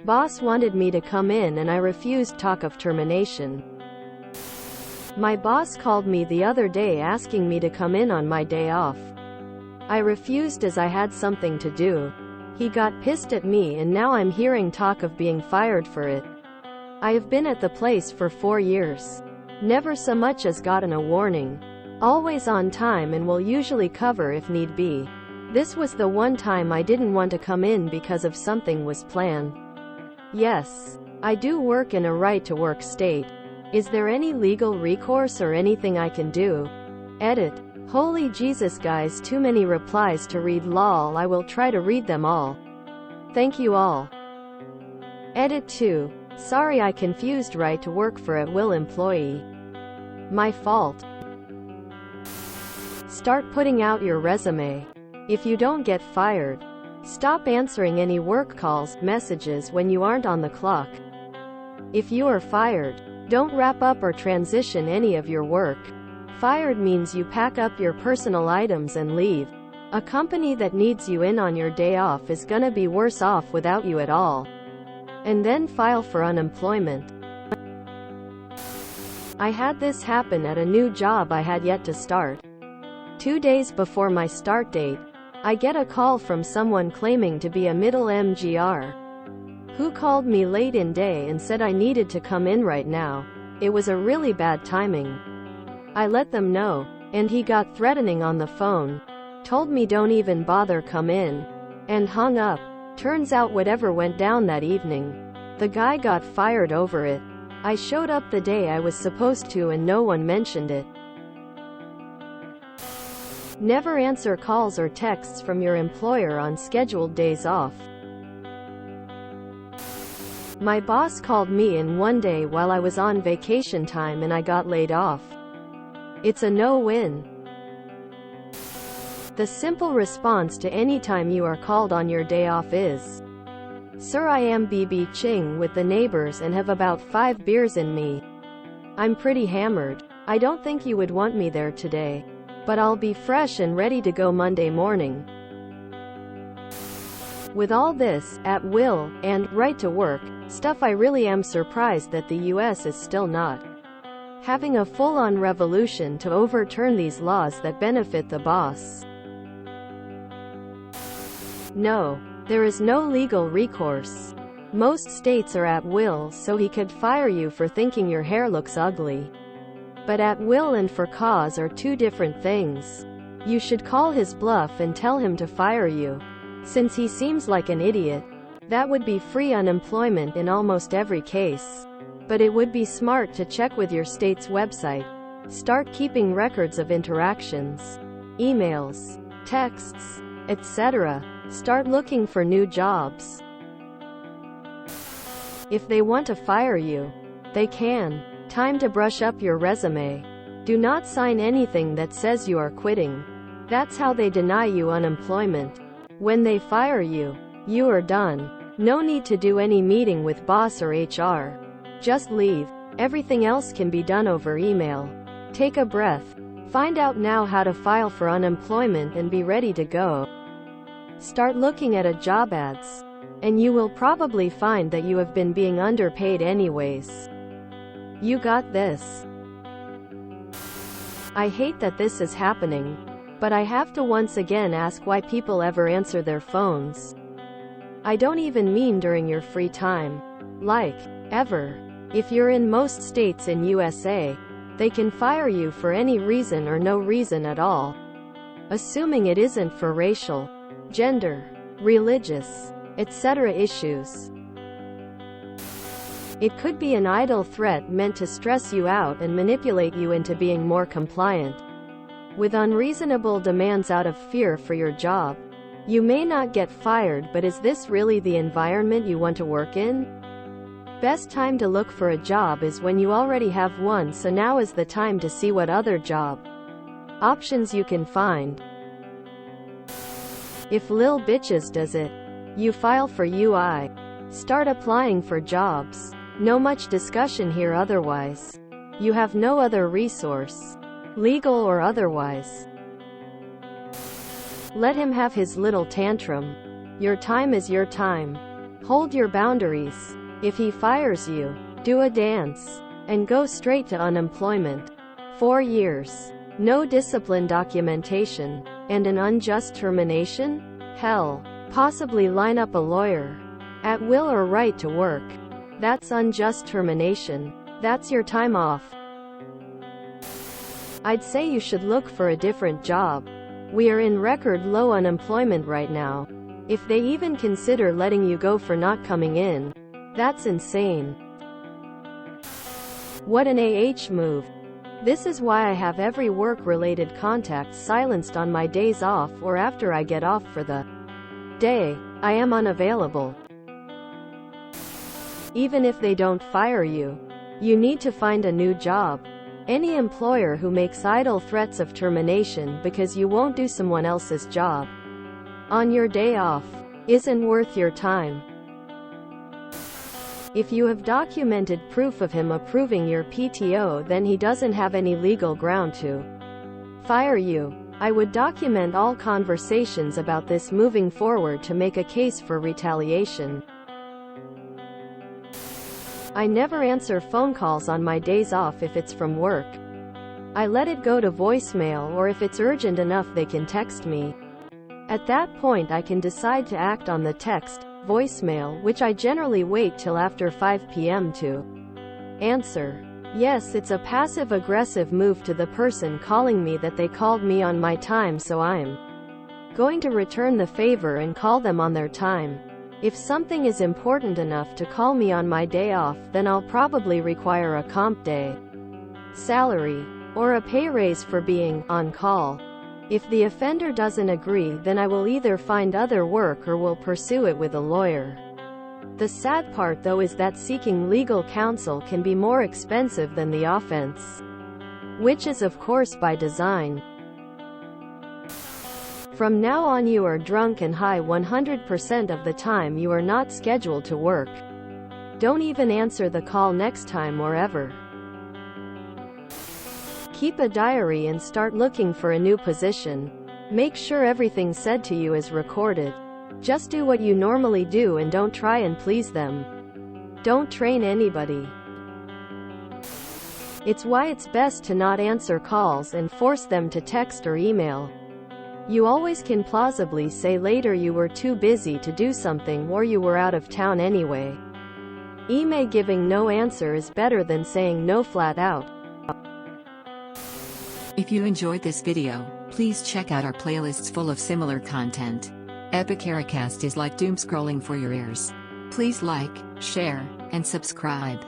boss wanted me to come in and I refused. Talk of termination. My boss called me the other day asking me to come in on my day off. I refused as I had something to do. He got pissed at me and now I'm hearing talk of being fired for it. I have been at the place for 4 years. Never so much as gotten a warning. Always on time and will usually cover if need be. This was the one time I didn't want to come in because of something was planned. Yes, I do work in a right-to-work state. Is there any legal recourse or anything I can do? Edit. Holy Jesus guys, too many replies to read. Lol, I will try to read them all. Thank you all. Edit 2. Sorry I confused right to work for at will employee. My fault. Start putting out your resume. If you don't get fired, stop answering any work calls, messages when you aren't on the clock. If you are fired, don't wrap up or transition any of your work. Fired means you pack up your personal items and leave. A company that needs you in on your day off is gonna be worse off without you at all. And then file for unemployment. I had this happen at a new job I had yet to start. 2 days before my start date, I get a call from someone claiming to be a middle MGR, who called me late in day and said I needed to come in right now. It was a really bad timing. I let them know, and he got threatening on the phone, told me don't even bother come in, and hung up. Turns out whatever went down that evening, the guy got fired over it. I showed up the day I was supposed to and no one mentioned it. Never answer calls or texts from your employer on scheduled days off. My boss called me in one day while I was on vacation time and I got laid off. It's a no-win. The simple response to any time you are called on your day off is, "Sir, I am BB Ching with the neighbors and have about 5 beers in me. I'm pretty hammered. I don't think you would want me there today, but I'll be fresh and ready to go Monday morning." With all this, at will, and right to work stuff, I really am surprised that the US is still not having a full-on revolution to overturn these laws that benefit the boss. No, there is no legal recourse. Most states are at will, so he could fire you for thinking your hair looks ugly. But at will and for cause are two different things. You should call his bluff and tell him to fire you. Since he seems like an idiot, that would be free unemployment in almost every case. But it would be smart to check with your state's website. Start keeping records of interactions, emails, texts, etc. Start looking for new jobs. If they want to fire you, they can. Time to brush up your resume. Do not sign anything that says you are quitting. That's how they deny you unemployment. When they fire you, you are done. No need to do any meeting with boss or HR. Just leave. Everything else can be done over email. Take a breath. Find out now how to file for unemployment and be ready to go. Start looking at a job ads. And you will probably find that you have been being underpaid anyways. You got this. I hate that this is happening, but I have to once again ask why people ever answer their phones. I don't even mean during your free time. Like, ever. If you're in most states in USA, they can fire you for any reason or no reason at all. Assuming it isn't for racial, gender, religious, etc. issues. It could be an idle threat meant to stress you out and manipulate you into being more compliant with unreasonable demands out of fear for your job. You may not get fired, but is this really the environment you want to work in? Best time to look for a job is when you already have one, so now is the time to see what other job options you can find. If Lil Bitches does it, you file for UI. Start applying for jobs. No much discussion here otherwise. You have no other resource, legal or otherwise. Let him have his little tantrum. Your time is your time. Hold your boundaries. If he fires you, do a dance and go straight to unemployment. 4 years. No discipline documentation. And an unjust termination? Hell. Possibly line up a lawyer. At will or right to work. That's unjust termination. That's your time off. I'd say you should look for a different job. We are in record low unemployment right now. If they even consider letting you go for not coming in, that's insane. What an move. This is why I have every work-related contact silenced on my days off or after I get off for the day. I am unavailable. Even if they don't fire you, you need to find a new job. Any employer who makes idle threats of termination because you won't do someone else's job on your day off isn't worth your time. If you have documented proof of him approving your PTO, then he doesn't have any legal ground to fire you. I would document all conversations about this moving forward to make a case for retaliation. I never answer phone calls on my days off if it's from work. I let it go to voicemail, or if it's urgent enough they can text me. At that point I can decide to act on the text, voicemail, which I generally wait till after 5 p.m. to answer. Yes, it's a passive-aggressive move to the person calling me that they called me on my time, so I'm going to return the favor and call them on their time. If something is important enough to call me on my day off, then I'll probably require a comp day, salary, or a pay raise for being on call. If the offender doesn't agree, then I will either find other work or will pursue it with a lawyer. The sad part though is that seeking legal counsel can be more expensive than the offense, which is of course by design. From now on you are drunk and high 100% of the time you are not scheduled to work. Don't even answer the call next time or ever. Keep a diary and start looking for a new position. Make sure everything said to you is recorded. Just do what you normally do and don't try and please them. Don't train anybody. It's why it's best to not answer calls and force them to text or email. You always can plausibly say later you were too busy to do something or you were out of town anyway. Giving no answer is better than saying no flat out. If you enjoyed this video, please check out our playlists full of similar content. Epic Ericast is like doom scrolling for your ears. Please like, share, and subscribe.